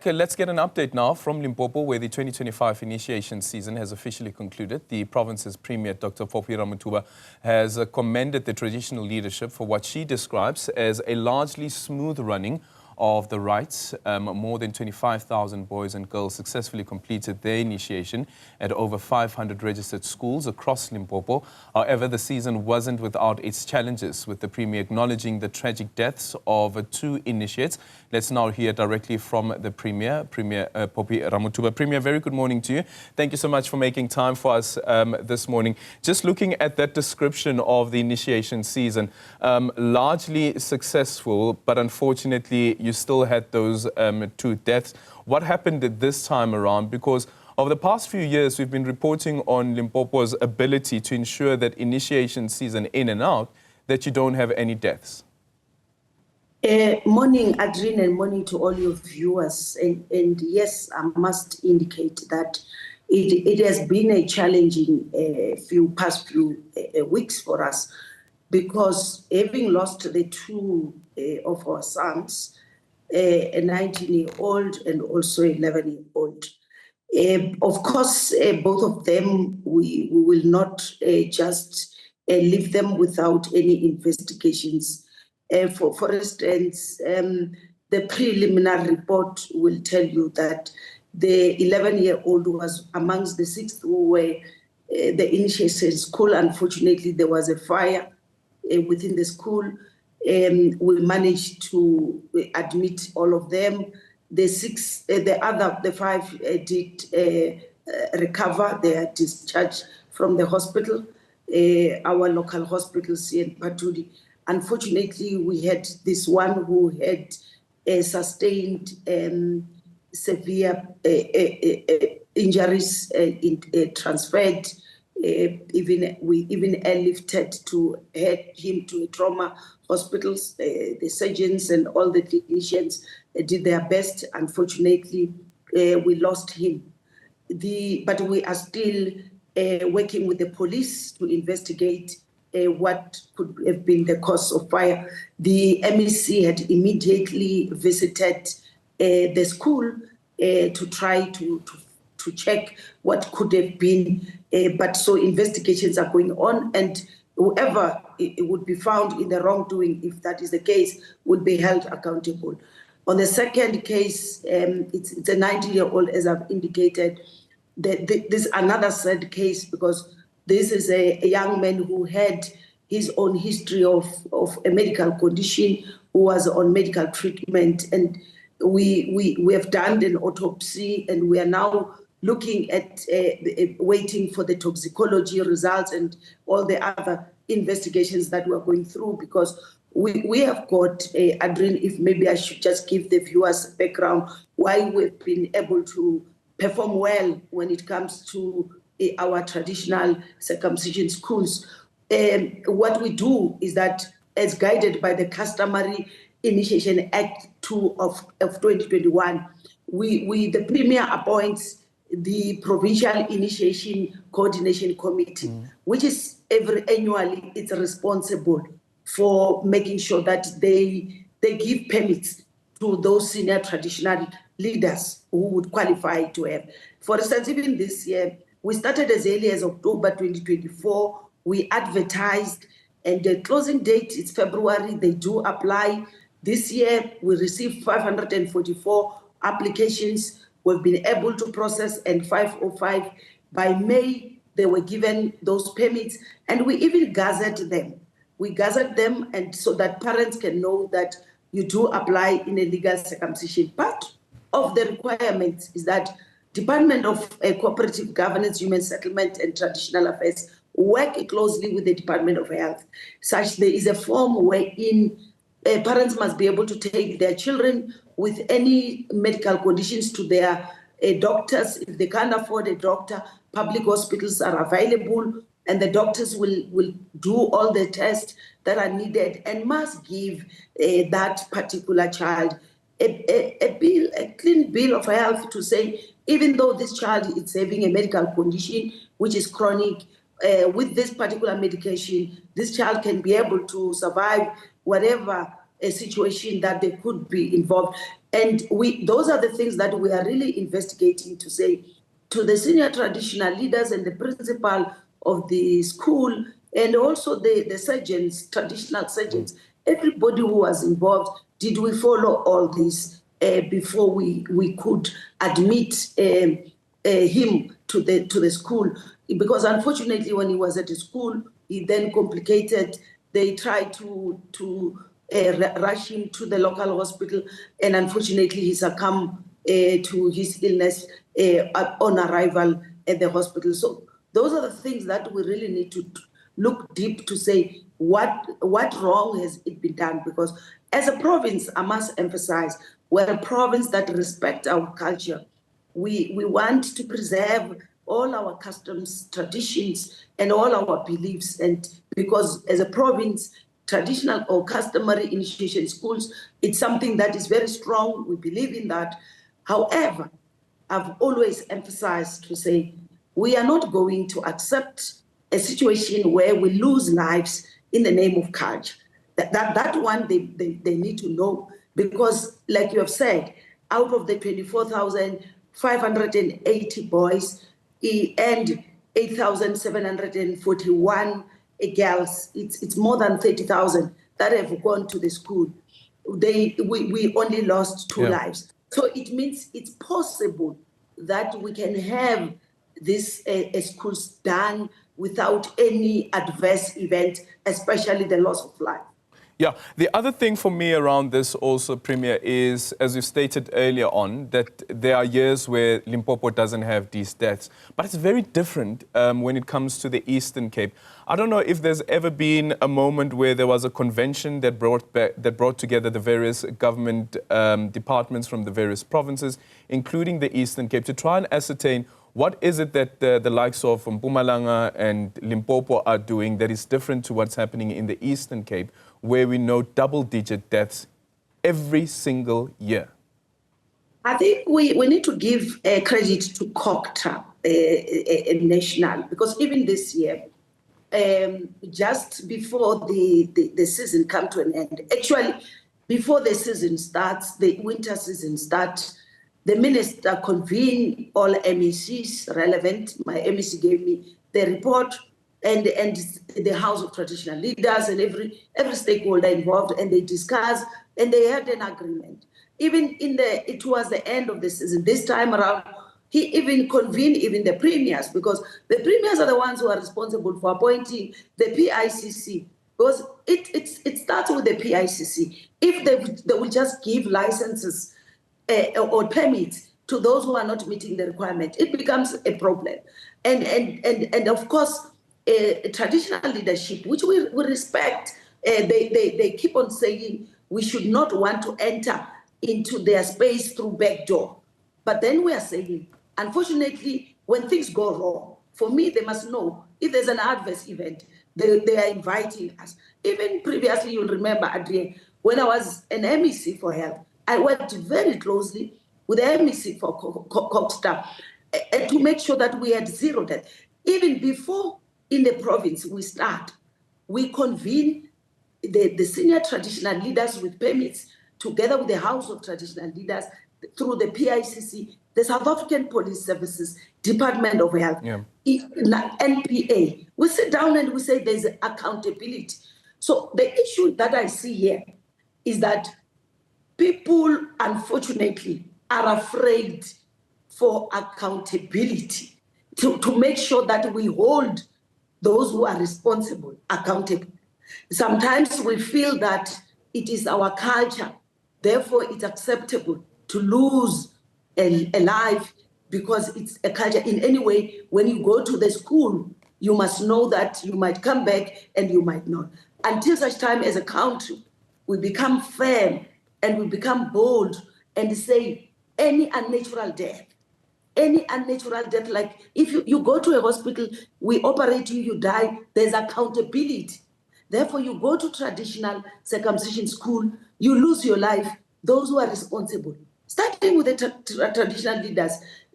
Okay, let's get an update now from Limpopo, where the 2025 initiation season has officially concluded. The province's Premier, Dr. Phophi Ramathuba, has commended the traditional leadership for what she describes as a largely smooth running of the rites. More than 25,000 boys and girls successfully completed their initiation at over 500 registered schools across Limpopo. However, the season wasn't without its challenges, with the Premier acknowledging the tragic deaths of two initiates. Let's now hear directly from the Premier, Phophi Ramathuba. Premier, very good morning to you. Thank you so much for making time for us this morning. Just looking at that description of the initiation season, largely successful, but unfortunately you still had those two deaths. What happened this time around? Because over the past few years, we've been reporting on Limpopo's ability to ensure that initiation season in and out, that you don't have any deaths. Morning, Adrian, and morning to all your viewers. And yes, I must indicate that it has been a challenging past few weeks for us, because having lost the two of our sons, a 19-year-old and also a 11-year-old. Of course, both of them, we will not just leave them without any investigations. For instance, the preliminary report will tell you that the 11-year-old was amongst the 6 who were the initiation school. Unfortunately, there was a fire within the school. We managed to admit all of them. The 5 did recover. They are discharged from the hospital, our local hospital, CN Patudi. Unfortunately, we had this one who had sustained severe injuries, transferred. We even airlifted to head him to trauma hospitals. The surgeons and all the technicians did their best. Unfortunately, we lost him. But we are still working with the police to investigate what could have been the cause of fire. The MEC had immediately visited the school to try to check what could have been. But so investigations are going on, and whoever it would be found in the wrongdoing, if that is the case, will be held accountable. On the second case, it's a 90-year-old, as I've indicated. This is another sad case, because this is a young man who had his own history of a medical condition, who was on medical treatment. And we have done an autopsy, and we are now looking at waiting for the toxicology results and all the other investigations that we're going through, because we have got, Adrian, if maybe I should just give the viewers background, why we've been able to perform well when it comes to our traditional circumcision schools. What we do is that, as guided by the customary Initiation Act 2 of 2021, the Premier appoints the Provincial Initiation Coordination Committee, which is annually it's responsible for making sure that they give permits to those senior traditional leaders who would qualify to have. For instance, even this year, we started as early as October 2024. We advertised, and the closing date is February. They do apply. This year, we received 544 applications. We've been able to process, and 505 by May, they were given those permits, and we even gazetted them. We gazetted them, and so that parents can know that you do apply in a legal circumcision. Part of the requirements is that Department of Cooperative Governance, Human Settlement and Traditional Affairs work closely with the Department of Health, such there is a form wherein parents must be able to take their children with any medical conditions to their doctors. If they can't afford a doctor, public hospitals are available, and the doctors will do all the tests that are needed and must give that particular child a clean bill of health to say, even though this child is having a medical condition which is chronic, with this particular medication, this child can be able to survive whatever a situation that they could be involved. And those are the things that we are really investigating to say to the senior traditional leaders and the principal of the school, and also the surgeons, traditional surgeons, everybody who was involved, did we follow all this before we could admit him to the school? Because unfortunately, when he was at the school, he then complicated. They tried to rush him to the local hospital, and unfortunately, he succumbed to his illness on arrival at the hospital. So those are the things that we really need to look deep to say what wrong has it been done. Because as a province, I must emphasize, we're a province that respects our culture. We want to preserve all our customs, traditions, and all our beliefs. And because as a province, traditional or customary initiation schools, it's something that is very strong. We believe in that. However, I've always emphasized to say we are not going to accept a situation where we lose lives in the name of culture. That one they need to know, because like you have said, out of the 24,580 boys and 8,741 girls, it's more than 30,000 that have gone to the school. We only lost two lives. So it means it's possible that we can have this schools done without any adverse event, especially the loss of life. Yeah, the other thing for me around this also, Premier, is, as you stated earlier on, that there are years where Limpopo doesn't have these deaths. But it's very different when it comes to the Eastern Cape. I don't know if there's ever been a moment where there was a convention that brought together the various government departments from the various provinces, including the Eastern Cape, to try and ascertain what is it that the likes of Mpumalanga and Limpopo are doing that is different to what's happening in the Eastern Cape, where we know double-digit deaths every single year? I think we need to give credit to COCTA National, because even this year, just before the season come to an end, actually, before the season starts, the winter season starts, the minister convened all MECs relevant. My MEC gave me the report, and the House of Traditional Leaders and every stakeholder involved, and they discussed and they had an agreement. Even it was the end of the season. This time around, he even convened even the premiers, because the premiers are the ones who are responsible for appointing the PICC. Because it starts with the PICC. If they will just give licenses or permits to those who are not meeting the requirement, it becomes a problem. And of course, traditional leadership, which we respect, they keep on saying we should not want to enter into their space through back door. But then we are saying, unfortunately, when things go wrong, for me, they must know if there's an adverse event, they are inviting us. Even previously, you'll remember, Adrien, when I was an MEC for health, I worked very closely with the MEC for COCTA to make sure that we had zero death. Even before in the province we convene the senior traditional leaders with permits, together with the House of Traditional Leaders, through the PICC, the South African Police Services, Department of Health, NPA. We sit down and we say there's accountability. So the issue that I see here is that people, unfortunately, are afraid for accountability, to make sure that we hold those who are responsible accountable. Sometimes we feel that it is our culture, therefore it's acceptable to lose a life because it's a culture. In any way, when you go to the school, you must know that you might come back and you might not. Until such time as a country, we become firm and we become bold and say any unnatural death, like if you go to a hospital, we operate you, you die, there's accountability. Therefore, you go to traditional circumcision school, you lose your life, those who are responsible, starting with the traditional leaders,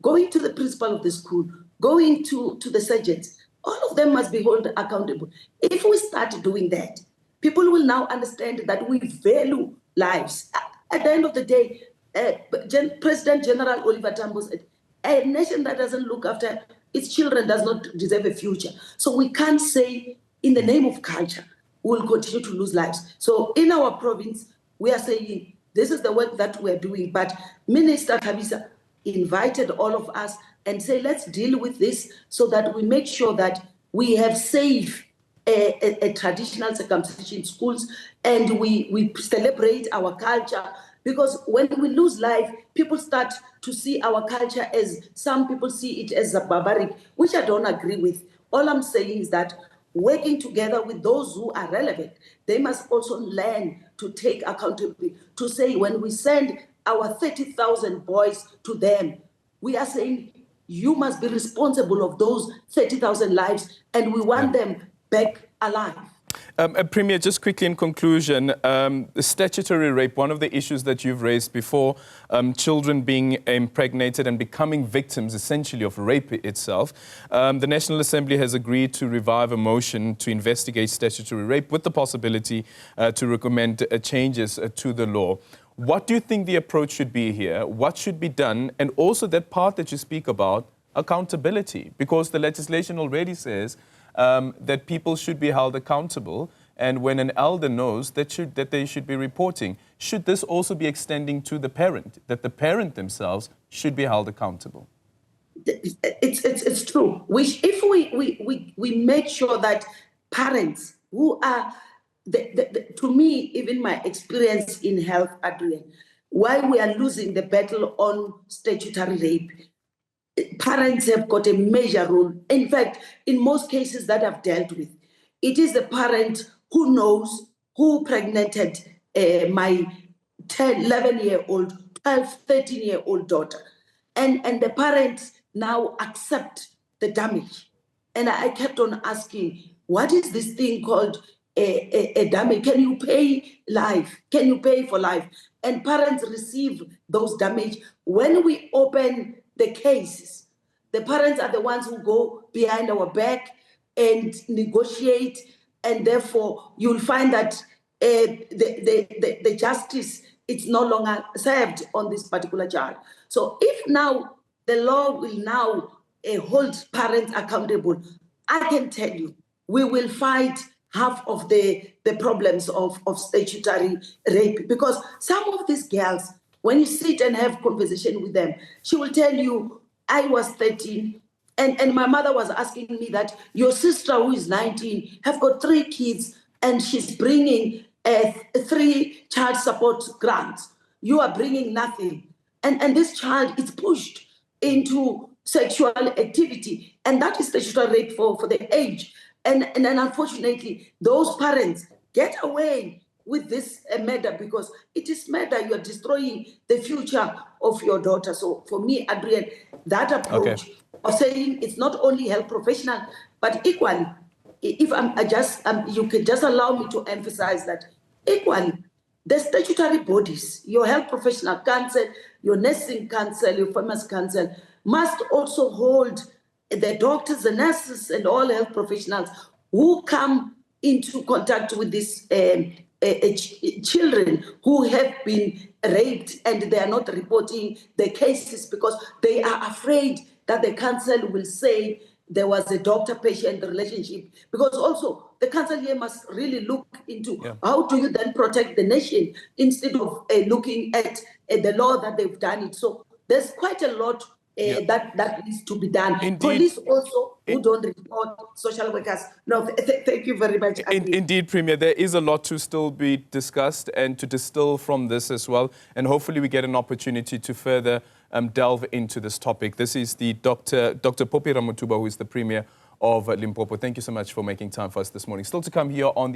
going to the principal of the school, going to the surgeons, all of them must be held accountable. If we start doing that, people will now understand that we value lives. At the end of the day, President General Oliver Tambo said, a nation that doesn't look after its children does not deserve a future. So we can't say, in the name of culture, we'll continue to lose lives. So in our province, we are saying, this is the work that we're doing. But Minister Khabisa invited all of us and say, let's deal with this so that we make sure that we have safe a traditional circumcision in schools, and we celebrate our culture. Because when we lose life, people start to see our culture as, some people see it as a barbaric, which I don't agree with. All I'm saying is that working together with those who are relevant, they must also learn to take accountability, to say, when we send our 30,000 boys to them, we are saying, you must be responsible of those 30,000 lives, and we want them back alive. Premier, just quickly in conclusion, the statutory rape, one of the issues that you've raised before, children being impregnated and becoming victims essentially of rape itself. The National Assembly has agreed to revive a motion to investigate statutory rape with the possibility to recommend changes to the law. What do you think the approach should be here? What should be done? And also that part that you speak about, accountability, because the legislation already says that people should be held accountable, and when an elder knows that they should be reporting. Should this also be extending to the parent, that the parent themselves should be held accountable? It's true. If we make sure that parents who are, to me, even my experience in health, Adrian, why we are losing the battle on statutory rape, parents have got a major role. In fact, in most cases that I've dealt with, it is the parent who knows who pregnanted my 10, 11-year-old, 12, 13-year-old daughter. And the parents now accept the damage. And I kept on asking, what is this thing called a damage? Can you pay life? Can you pay for life? And parents receive those damage. When we open the cases, the parents are the ones who go behind our back and negotiate, and therefore you'll find that the justice is no longer served on this particular child. So if now the law will now hold parents accountable, I can tell you, we will fight half of the problems of statutory rape, because some of these girls, when you sit and have conversation with them, she will tell you, I was 13, and my mother was asking me that your sister who is 19 have got 3 kids and she's bringing 3 child support grants. You are bringing nothing. And this child is pushed into sexual activity, and that is statutory rape for the age. And then unfortunately, those parents get away with this murder, because it is murder. You are destroying the future of your daughter. So for me, Adrian, that approach of saying it's not only health professional, but equally, if you can just allow me to emphasize that equally, the statutory bodies, your health professional council, your nursing council, your pharmacy council, must also hold the doctors, the nurses, and all health professionals who come into contact with these children who have been raped, and they are not reporting the cases because they are afraid that the council will say there was a doctor-patient relationship. Because also the council here must really look into how do you then protect the nation instead of looking at the law that they've done it. So there's quite a lot that needs to be done. Indeed. Police also who don't report, social workers. No, thank you very much. Indeed, Premier, there is a lot to still be discussed and to distill from this as well. And hopefully we get an opportunity to further delve into this topic. This is the Dr. Phophi Ramathuba, who is the Premier of Limpopo. Thank you so much for making time for us this morning. Still to come here on the